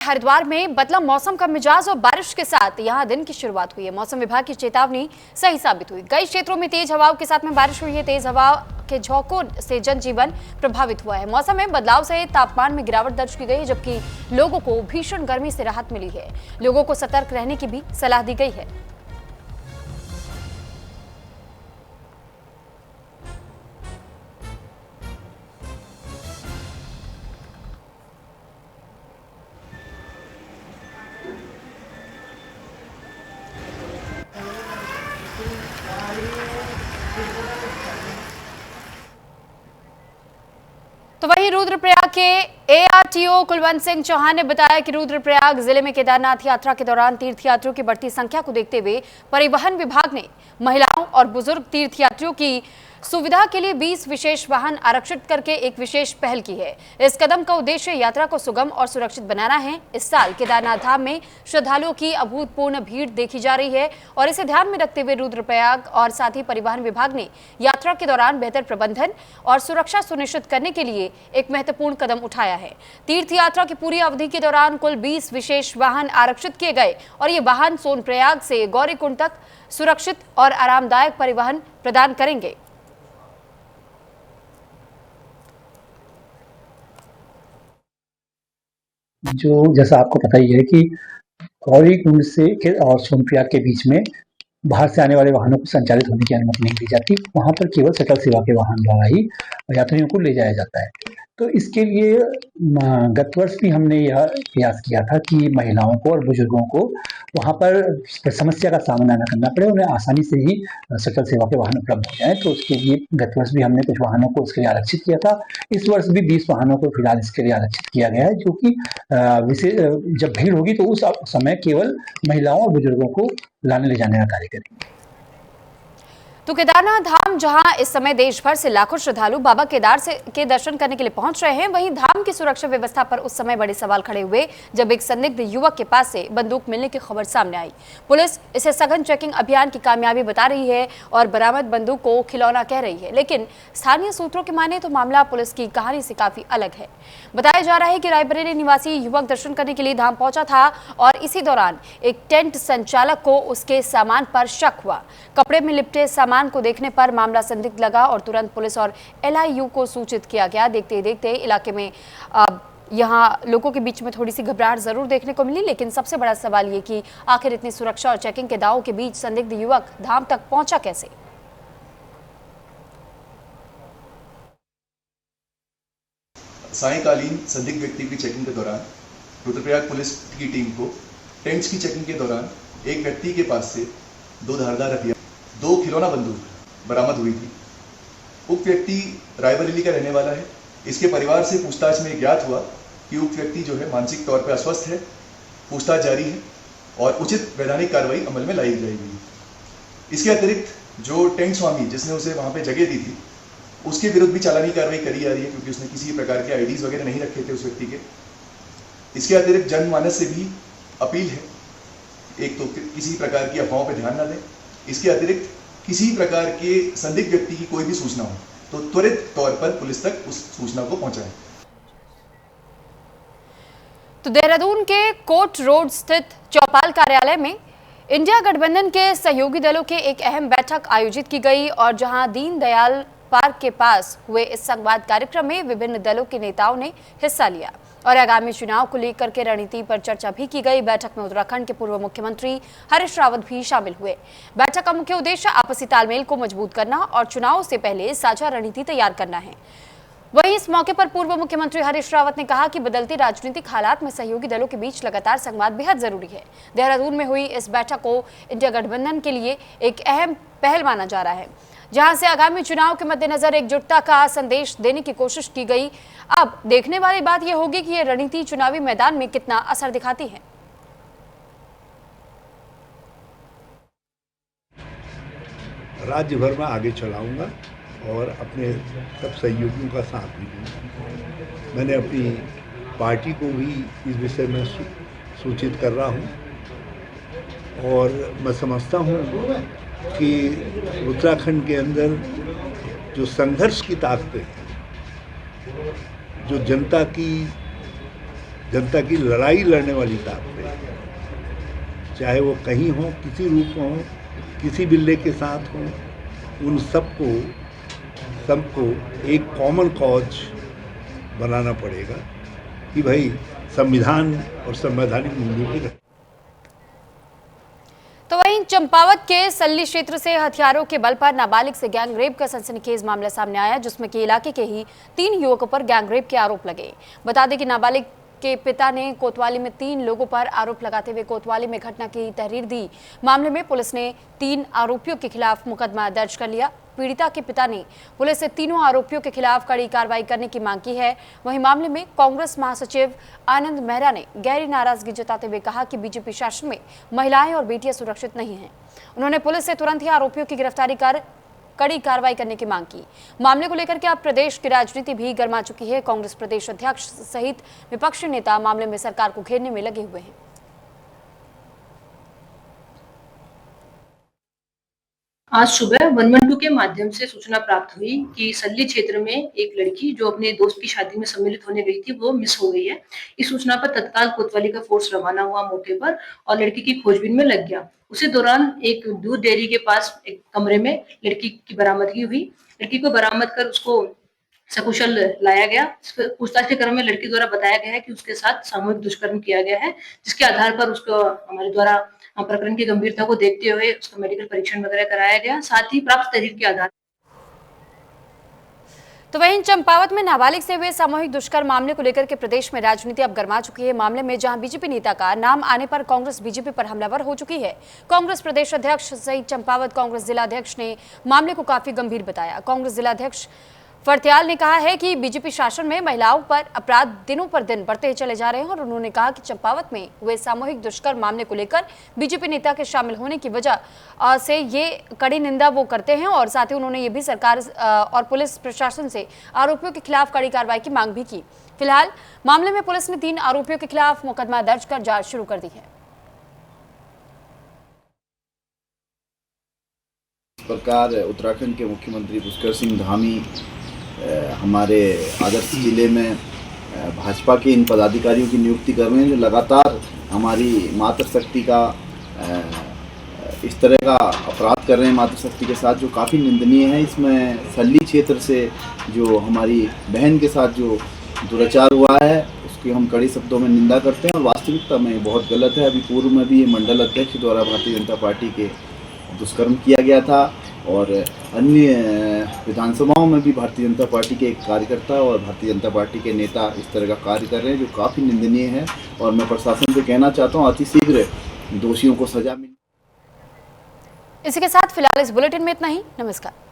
हरिद्वार में बदला मौसम का मिजाज और बारिश के साथ यहां दिन की शुरुआत हुई है। मौसम विभाग की चेतावनी सही साबित हुई। कई क्षेत्रों में तेज हवाओं के साथ में बारिश हुई है। तेज हवा के झोंकों से जनजीवन प्रभावित हुआ है। मौसम में बदलाव से तापमान में गिरावट दर्ज की गई है, जबकि लोगों को भीषण गर्मी से राहत मिली है। लोगों को सतर्क रहने की भी सलाह दी गई है। तो वहीं रुद्रप्रयाग के एआरटीओ कुलवंत सिंह चौहान ने बताया कि रुद्रप्रयाग जिले में केदारनाथ यात्रा के दौरान तीर्थयात्रियों की बढ़ती संख्या को देखते हुए परिवहन विभाग ने महिलाओं और बुजुर्ग तीर्थयात्रियों की सुविधा के लिए 20 विशेष वाहन आरक्षित करके एक विशेष पहल की है। इस कदम का उद्देश्य यात्रा को सुगम और सुरक्षित बनाना है। इस साल केदारनाथ धाम में श्रद्धालुओं की अभूतपूर्व भीड़ देखी जा रही है और इसे ध्यान में रखते हुए रुद्रप्रयाग और साथ ही परिवहन विभाग ने यात्रा के दौरान बेहतर प्रबंधन और सुरक्षा सुनिश्चित करने के लिए एक महत्वपूर्ण कदम उठाया है। तीर्थ यात्रा की पूरी अवधि के दौरान कुल 20 विशेष वाहन आरक्षित किए गए और ये वाहन सोनप्रयाग से गौरीकुंड तक सुरक्षित और आरामदायक परिवहन प्रदान करेंगे। जो जैसा आपको पता ही है कि गौरीकुंड से और सोनप्रयाग के बीच में बाहर से आने वाले वाहनों को संचालित होने की अनुमति नहीं दी जाती। वहां पर केवल सकल सेवा के वाहन द्वारा ही यात्रियों को ले जाया जाता है। तो इसके लिए गत वर्ष भी हमने यह प्रयास किया था कि महिलाओं को और बुजुर्गों को वहां पर समस्या का सामना न करना पड़े, उन्हें आसानी से ही सकल सेवा के वाहन उपलब्ध हो जाए। तो उसके लिए गत वर्ष भी हमने कुछ वाहनों को उसके लिए आरक्षित किया था। इस वर्ष भी 20 वाहनों को फिलहाल इसके लिए आरक्षित किया गया है, जो कि जब भीड़ होगी तो उस समय केवल महिलाओं और बुजुर्गों को लाने ले जाने का कार्य करेंगे। तो केदारनाथ धाम, जहां इस समय देश भर से लाखों श्रद्धालु बाबा केदार के दर्शन करने के लिए पहुंच रहे हैं, वहीं धाम की सुरक्षा व्यवस्था पर उस समय बड़े सवाल खड़े हुए जब एक संदिग्ध युवक के पास से बंदूक मिलने की खबर सामने आई। पुलिस इसे सघन चेकिंग अभियान की कामयाबी बता रही है और बरामद बंदूक को खिलौना कह रही है, लेकिन स्थानीय सूत्रों की माने तो मामला पुलिस की कहानी से काफी अलग है। बताया जा रहा है कि रायबरेली निवासी युवक दर्शन करने के लिए धाम पहुंचा था और इसी दौरान एक टेंट संचालक को उसके सामान पर शक हुआ। कपड़े में लिपटे सामान को देखने पर मामला संदिग्ध लगा और तुरंत पुलिस और एलआईयू को सूचित किया गया। देखते ही देखते इलाके में यहाँ लोगों के बीच में थोड़ी सी घबराहट जरूर देखने को मिली, लेकिन सबसे बड़ा सवाल ये कि आखिर इतनी सुरक्षा और चेकिंग के दावों के बीच संदिग्ध युवक धाम तक पहुंचा कैसे। सायंकालीन संदिग्ध व्यक्ति की चेकिंग के दौरान रुद्रप्रयाग पुलिस की टीम को टेंट्स की चेकिंग के दौरान एक व्यक्ति के पास से 2 धारदार हथियार, 2 खिलौना बंदूक बरामद हुई थी। उक्त व्यक्ति रायबरेली का रहने वाला है। इसके परिवार से पूछताछ में ज्ञात हुआ कि उक्त व्यक्ति जो है मानसिक तौर पर अस्वस्थ है। पूछताछ जारी है और उचित वैधानिक कार्रवाई अमल में लाई जाएगी। इसके अतिरिक्त जो टेंट स्वामी जिसने उसे वहां पे जगह दी थी, उसके विरुद्ध भी चालानी कार्रवाई करी जा रही है, क्योंकि उसने किसी प्रकार के आईडीज वगैरह नहीं रखे थे उस व्यक्ति के। इसके अतिरिक्त जनमानस से भी अपील है, एक तो किसी प्रकार की अफवाहों पर ध्यान न दें। इसके अतिरिक्त किसी प्रकार के संदिग्ध व्यक्ति की कोई भी सूचना हो तो त्वरित तौर पर पुलिस तक उस सूचना को पहुंचाएं। तो देहरादून के कोट रोड स्थित चौपाल कार्यालय में इंडिया गठबंधन के सहयोगी दलों के एक अहम बैठक आयोजित की गई और जहां दीनदयाल पार्क के पास हुए इस संवाद कार्यक्रम में विभिन्न दलों के नेताओं ने हिस्सा लिया और आगामी चुनाव को लेकर के रणनीति पर चर्चा भी की गई। बैठक में उत्तराखंड के पूर्व मुख्यमंत्री हरीश रावत भी शामिल हुए। बैठक का मुख्य उद्देश्य आपसी तालमेल को मजबूत करना और चुनाव से पहले साझा रणनीति तैयार करना है। वहीं इस मौके पर पूर्व मुख्यमंत्री हरीश रावत ने कहा कि बदलते राजनीतिक हालात में सहयोगी दलों के बीच लगातार संवाद बेहद जरूरी है। देहरादून में हुई इस बैठक को इंडिया गठबंधन के लिए एक अहम पहल माना जा रहा है, जहां से आगामी चुनाव के मद्देनजर एकजुटता का संदेश देने की कोशिश की गई। अब देखने वाली बात यह होगी कि यह रणनीति चुनावी मैदान में कितना असर दिखाती है। राज्य भर में आगे चलाऊंगा और अपने सब सहयोगियों का साथ भी दूंगा। मैंने अपनी पार्टी को भी इस विषय में सूचित कर रहा हूं और मैं समझता हूं कि उत्तराखंड के अंदर जो संघर्ष की ताकतें हैं, जो जनता की जनता की लड़ाई लड़ने वाली ताकतें, चाहे वो कहीं हो, किसी रूप में हो, किसी बिल्ले के साथ हो, उन सबको एक कॉमन कॉज बनाना पड़ेगा कि भाई संविधान और संवैधानिक मूल्यों की। तो वहीं चंपावत के सल्ली क्षेत्र से हथियारों के बल पर नाबालिग से गैंगरेप का सनसनीखेज मामला सामने आया, जिसमें कि इलाके के ही 3 युवकों पर गैंगरेप के आरोप लगे। बता दें कि नाबालिग के पिता ने कोतवाली में 3 लोगों पर आरोप लगाते हुए कोतवाली में घटना की तहरीर दी। मामले में पुलिस ने 3 आरोपियों के खिलाफ मुकदमा दर्ज कर लिया। पीड़िता के पिता ने पुलिस से तीनों आरोपियों के खिलाफ कड़ी कार्रवाई करने की मांग की है। वहीं मामले में कांग्रेस महासचिव आनंद मेहरा ने गहरी नाराजगी जताते हुए कहा कि बीजेपी शासन में महिलाएं और बेटियां सुरक्षित नहीं हैं। उन्होंने पुलिस से तुरंत ही आरोपियों की गिरफ्तारी कर कड़ी कार्रवाई करने की मांग की। मामले को लेकर के अब प्रदेश की राजनीति भी गर्मा चुकी है। कांग्रेस प्रदेश अध्यक्ष सहित विपक्षी नेता मामले में सरकार को घेरने में लगे हुए हैं। आज सुबह 112 के माध्यम से सूचना प्राप्त हुई कि सल्ली क्षेत्र में एक लड़की जो अपने दोस्त की शादी में सम्मिलित होने गई थी वो मिस हो गई है। इस सूचना पर तत्काल कोतवाली का फोर्स रवाना हुआ मौके पर और लड़की की खोजबीन में लग गया। उसी दौरान एक दूध डेयरी के पास एक कमरे में लड़की की बरामदगी हुई। लड़की को बरामद कर उसको सकुशल लाया गया। पूछताछ के क्रम में लड़की द्वारा बताया गया है कि उसके साथ सामूहिक दुष्कर्म किया गया है, जिसके आधार पर उसको हमारे द्वारा प्रकरण की गंभीरता को देखते हुए उसका मेडिकल परीक्षण वगैरह कराया गया। साथ ही प्राप्त तहरीर के आधार। तो वहीं चंपावत में नाबालिग से हुए सामूहिक दुष्कर्म मामले को लेकर के प्रदेश में राजनीति अब गर्मा चुकी है। मामले में जहां बीजेपी नेता का नाम आने पर कांग्रेस बीजेपी पर हमलावर हो चुकी है। कांग्रेस प्रदेश अध्यक्ष सहित चंपावत कांग्रेस जिलाध्यक्ष ने मामले को काफी गंभीर बताया। कांग्रेस जिलाध्यक्ष फरत्याल ने कहा है कि बीजेपी शासन में महिलाओं पर अपराध दिनों पर दिन बढ़ते चले जा रहे हैं और उन्होंने कहा कि चंपावत में हुए सामूहिक दुष्कर्म मामले को लेकर बीजेपी नेता के शामिल होने की वजह से ये कड़ी निंदा वो करते हैं और साथ ही उन्होंने ये भी सरकार और पुलिस प्रशासन से आरोपियों के खिलाफ कड़ी कार्रवाई की मांग भी की। फिलहाल मामले में पुलिस ने 3 आरोपियों के खिलाफ मुकदमा दर्ज कर जांच शुरू कर दी है। इस प्रकार उत्तराखंड के मुख्यमंत्री पुष्कर सिंह धामी हमारे आदर्श जिले में भाजपा के इन पदाधिकारियों की नियुक्ति कर रहे हैं जो लगातार हमारी मातृशक्ति का इस तरह का अपराध कर रहे हैं मातृशक्ति के साथ, जो काफ़ी निंदनीय है। इसमें सल्ली क्षेत्र से जो हमारी बहन के साथ जो दुराचार हुआ है उसकी हम कड़ी शब्दों में निंदा करते हैं और वास्तविकता में बहुत गलत है। अभी पूर्व में भी ये मंडल अध्यक्ष द्वारा भारतीय जनता पार्टी के दुष्कर्म किया गया था और अन्य विधानसभाओं में भी भारतीय जनता पार्टी के एक कार्यकर्ता और भारतीय जनता पार्टी के नेता इस तरह का कार्य कर रहे हैं जो काफ़ी निंदनीय है। और मैं प्रशासन से कहना चाहता हूँ अतिशीघ्र दोषियों को सजा मिले। इसी के साथ फिलहाल इस बुलेटिन में इतना ही। नमस्कार।